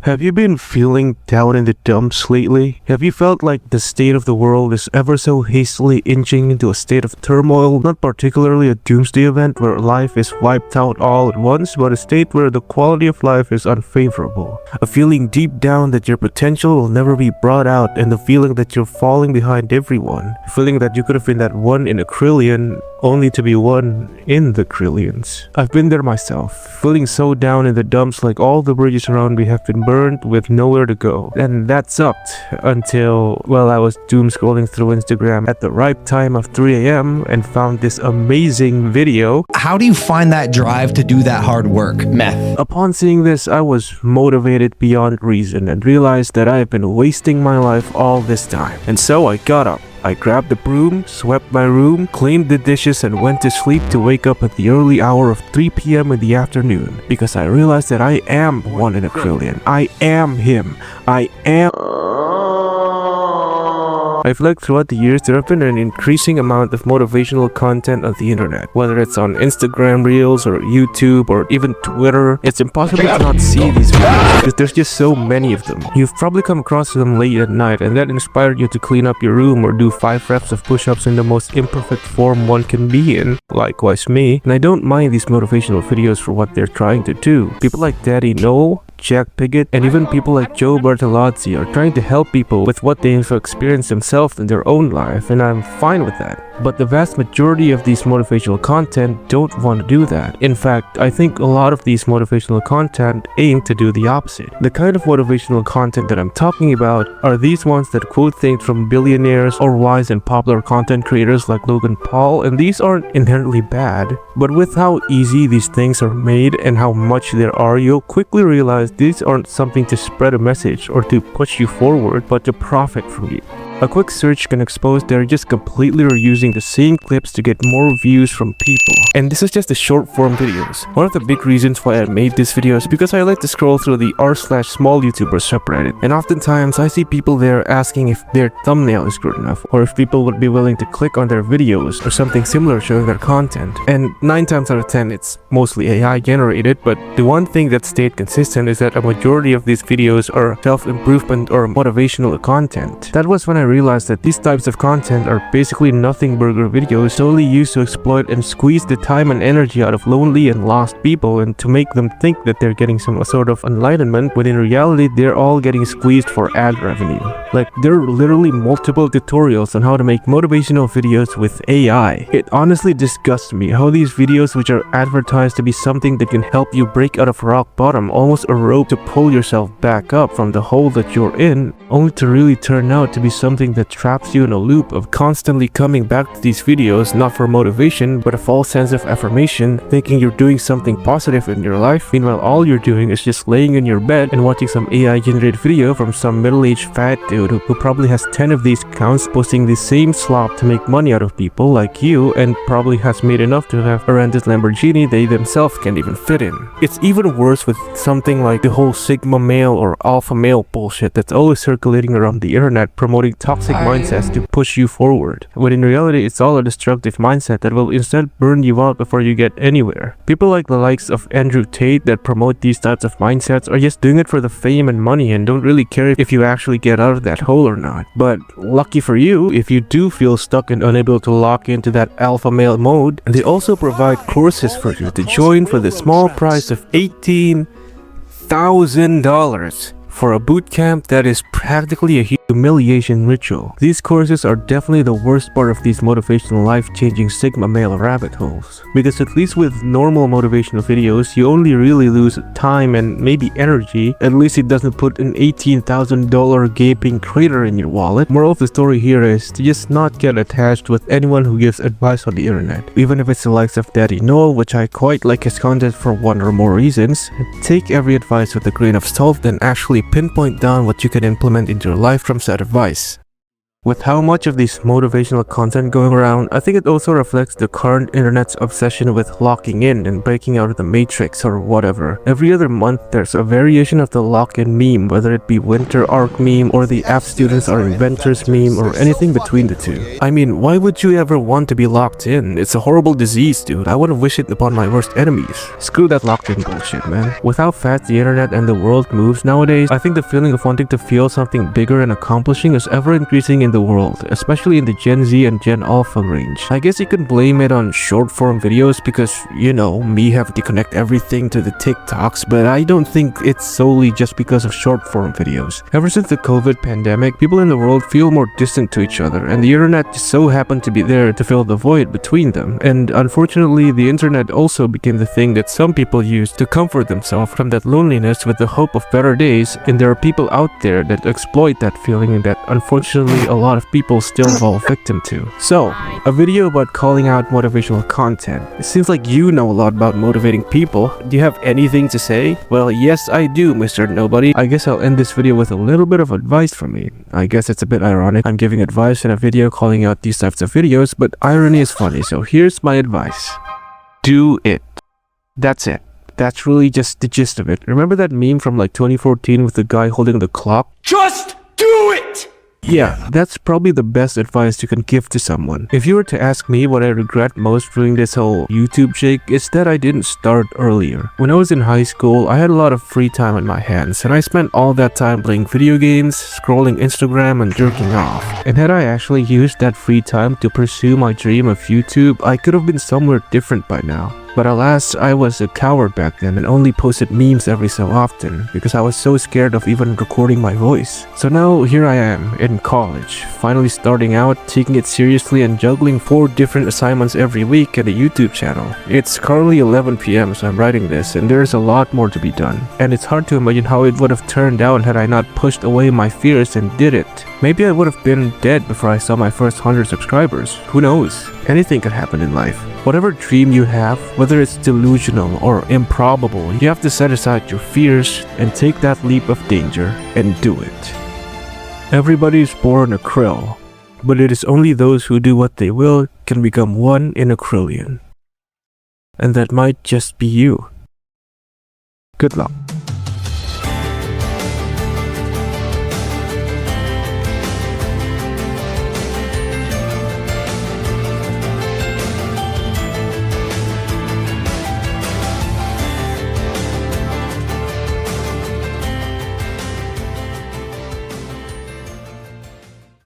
Have you been feeling down in the dumps lately? Have you felt like the state of the world is ever so hastily inching into a state of turmoil, not particularly a doomsday event where life is wiped out all at once, but a state where the quality of life is unfavorable? A feeling deep down that your potential will never be brought out, and the feeling that you're falling behind everyone. A feeling that you could have been that one in a trillion, only to be one in the trillions. I've been there myself, feeling so down in the dumps like all the bridges around me have been burned with nowhere to go. And that sucked until, well, I was doom scrolling through Instagram at the ripe time of 3 a.m. and found this amazing video. How do you find that drive to do that hard work? Meth. Upon seeing this, I was motivated beyond reason and realized that I have been wasting my life all this time. And so I got up. I grabbed the broom, swept my room, cleaned the dishes, and went to sleep to wake up at the early hour of 3 p.m. in the afternoon, because I realized that I am one in a trillion. I am him. I am... I feel like throughout the years, there have been an increasing amount of motivational content on the internet. Whether it's on Instagram Reels or YouTube or even Twitter, it's impossible to not see these videos because there's just so many of them. You've probably come across them late at night and that inspired you to clean up your room or do 5 reps of push-ups in the most imperfect form one can be in. Likewise me. And I don't mind these motivational videos for what they're trying to do. People like Daddy Noel, Jack Piggott, and even people like Joe Bertolazzi are trying to help people with what they have experienced themselves in their own life, and I'm fine with that. But the vast majority of these motivational content don't want to do that. In fact, I think a lot of these motivational content aim to do the opposite. The kind of motivational content that I'm talking about are these ones that quote things from billionaires or wise and popular content creators like Logan Paul, and these aren't inherently bad. But with how easy these things are made and how much there are, you'll quickly realize these aren't something to spread a message or to push you forward, but to profit from you. A quick search can expose they're just completely reusing the same clips to get more views from people. And this is just the short form videos. One of the big reasons why I made this video is because I like to scroll through the r/small YouTubers subreddit, and oftentimes I see people there asking if their thumbnail is good enough or if people would be willing to click on their videos or something similar showing their content. And 9 times out of 10 it's mostly AI generated, but the one thing that stayed consistent is that a majority of these videos are self-improvement or motivational content. That was when I realized that these types of content are basically nothing burger videos solely used to exploit and squeeze the time and energy out of lonely and lost people and to make them think that they're getting some sort of enlightenment, when in reality they're all getting squeezed for ad revenue. Like, there are literally multiple tutorials on how to make motivational videos with AI. It honestly disgusts me how these videos, which are advertised to be something that can help you break out of rock bottom, almost a rope to pull yourself back up from the hole that you're in, only to really turn out to be something that traps you in a loop of constantly coming back to these videos, not for motivation but a false sense of affirmation, thinking you're doing something positive in your life. Meanwhile, all you're doing is just laying in your bed and watching some AI generated video from some middle-aged fat dude who probably has 10 of these accounts posting the same slop to make money out of people like you, and probably has made enough to have a rented Lamborghini they themselves can't even fit in. It's even worse with something like the whole Sigma male or alpha male bullshit that's always circulating around the internet promoting toxic mindsets to push you forward, when in reality it's all a destructive mindset that will instead burn you out before you get anywhere. People like the likes of Andrew Tate that promote these types of mindsets are just doing it for the fame and money and don't really care if you actually get out of that hole or not. But lucky for you, if you do feel stuck and unable to lock into that alpha male mode, they also provide courses for you to join for the small price of $18,000 for a bootcamp that is practically a humiliation ritual. These courses are definitely the worst part of these motivational life-changing Sigma male rabbit holes, because at least with normal motivational videos you only really lose time and maybe energy. At least it doesn't put an $18,000 gaping crater in your wallet. Moral of the story here is to just not get attached with anyone who gives advice on the internet, even if it's the likes of Daddy Noel, which I quite like his content for one or more reasons. Take every advice with a grain of salt and actually pinpoint down what you can implement into your life from said advice. With how much of this motivational content going around, I think it also reflects the current internet's obsession with locking in and breaking out of the matrix or whatever. Every other month there's a variation of the lock-in meme, whether it be winter arc meme or the app students are inventors meme or anything between the two. I mean, why would you ever want to be locked in? It's a horrible disease, dude. I want to wish it upon my worst enemies. Screw that locked in bullshit, man. With how fast the internet and the world moves nowadays, I think the feeling of wanting to feel something bigger and accomplishing is ever increasing in the world, especially in the Gen Z and Gen Alpha range. I guess you can blame it on short form videos because, you know, me having to connect everything to the TikToks, but I don't think it's solely just because of short form videos. Ever since the COVID pandemic, people in the world feel more distant to each other, and the internet just so happened to be there to fill the void between them. And unfortunately, the internet also became the thing that some people use to comfort themselves from that loneliness with the hope of better days, and there are people out there that exploit that feeling and that unfortunately a lot of people still fall victim to. So, a video about calling out motivational content. It seems like you know a lot about motivating people. Do you have anything to say? Well, yes I do, Mr. Nobody. I guess I'll end this video with a little bit of advice from me. I guess it's a bit ironic I'm giving advice in a video calling out these types of videos, but irony is funny, so here's my advice. Do it. That's it. That's really just the gist of it. Remember that meme from like 2014 with the guy holding the clock? Just do it! Yeah, that's probably the best advice you can give to someone. If you were to ask me what I regret most during this whole YouTube shake, it's that I didn't start earlier. When I was in high school, I had a lot of free time on my hands, and I spent all that time playing video games, scrolling Instagram, and jerking off. And had I actually used that free time to pursue my dream of YouTube, I could have been somewhere different by now. But alas, I was a coward back then and only posted memes every so often because I was so scared of even recording my voice. So now here I am in college, finally starting out, taking it seriously and juggling 4 different assignments every week at a YouTube channel. It's currently 11 PM so I'm writing this and there's a lot more to be done. And it's hard to imagine how it would have turned out had I not pushed away my fears and did it. Maybe I would have been dead before I saw my first 100 subscribers. Who knows? Anything could happen in life. Whatever dream you have, whether it's delusional or improbable, you have to set aside your fears and take that leap of danger and do it. Everybody is born a krill, but it is only those who do what they will can become 1 in a trillion. And that might just be you. Good luck.